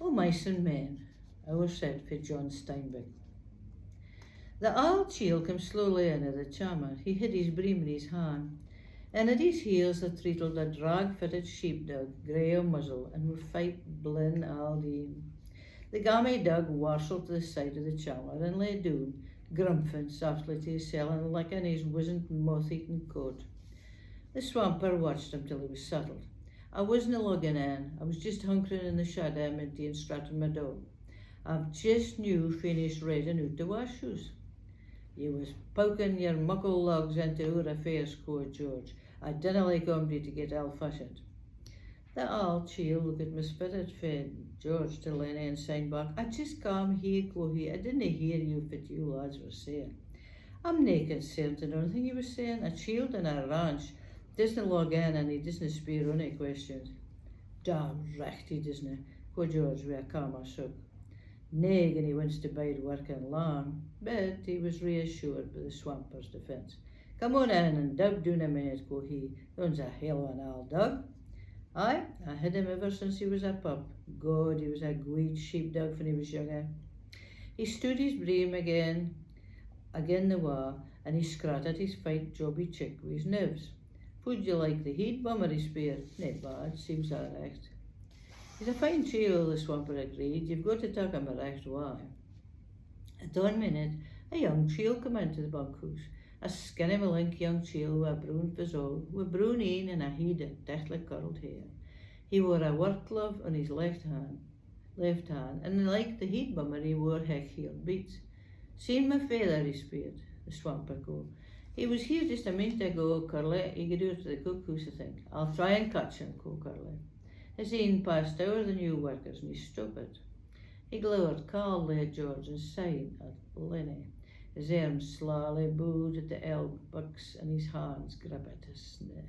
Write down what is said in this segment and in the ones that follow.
O mice and men, our said for John Steinbeck. The old chiel came slowly in at the chamber. He hid his bream in his hand, and at his heels there treatled a drag-fitted sheepdog, grey o' muzzle, and with fight blin aldeen. The gammy dog warsled to the side of the chamber and lay down, grumping softly to himself and licking his wizened moth-eaten coat. The swamper watched him till he was settled. I wasna lugging in. I was just hunkering in the shadow I meant and strutting my dog. I've just new finished reading out the washhouse. You was poking your muckle logs into our affairs, quoth George. I dinna like somebody to get ill-fashioned. The old chiel looked at me spirit fed George to Lenny and sign back. I just come here, quoth he. I didn't hear you what you lads were saying. I'm nae concerned to know anything you was saying. A child in a ranch doesn't log in and he doesn't speer any questions. Damn recht he doesn't, quoth George with a calmer suck. Nay, and he wants to bide working long, but he was reassured by the swamper's defence. Come on in and dug down a minute, quoth he. Yon's a hell of an old dog. Aye, I had him ever since he was a pup. God, he was a great sheepdog when he was younger. He stood his bream again the wa, and he scratted his fat jobby chick with his nibs. Would you like the heat, bummer, he speared? Nae bad, seems alright. He's a fine chiel, the swamper agreed. You've got to take him a right way. At one minute, a young chiel came into the bunkhouse. A skinny malink young chiel with a brown vizol, with brown een and a head of dichtly curled hair. He wore a work glove on his left hand, and like the heat bummer, he wore heck-heeled boots. Seen my father, he speared, the swamper go. He was here just a minute ago, Curly. He got out to the cookhouse, I think. I'll try and catch him, quoth Curly. His een passed over the new workers, and he stupid. He glowered coldly at George and sighed at Lenny. His arms slowly bowed at the elbows and his hands gripped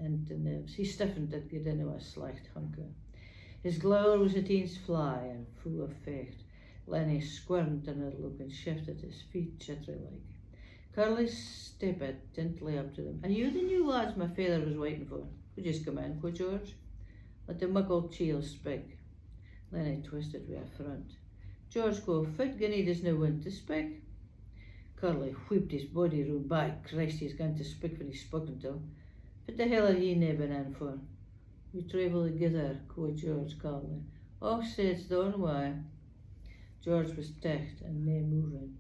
into nibs. He stiffened to get into a slight hunker. His glower was at eens fly and full of fecht. Lenny squirmed in a look and shifted his feet jittery-like. Curly stepped gently up to them. Are you the new lads my father was waiting for? Could you just come in, quoth George. Let the muckle chiel speak. Lenny twisted with a front. George go, fit guinea doesn't want to speak. Curly whipped his body round back. Christ, he's going to speak when he's spoken to. What the hell are ye nae been in for? We travel together, quoth George calmly. Oh, say it's done why. George was ticht and nae moving.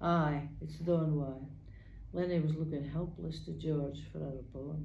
Aye, it's done why. Lenny was looking helpless to George for a reply.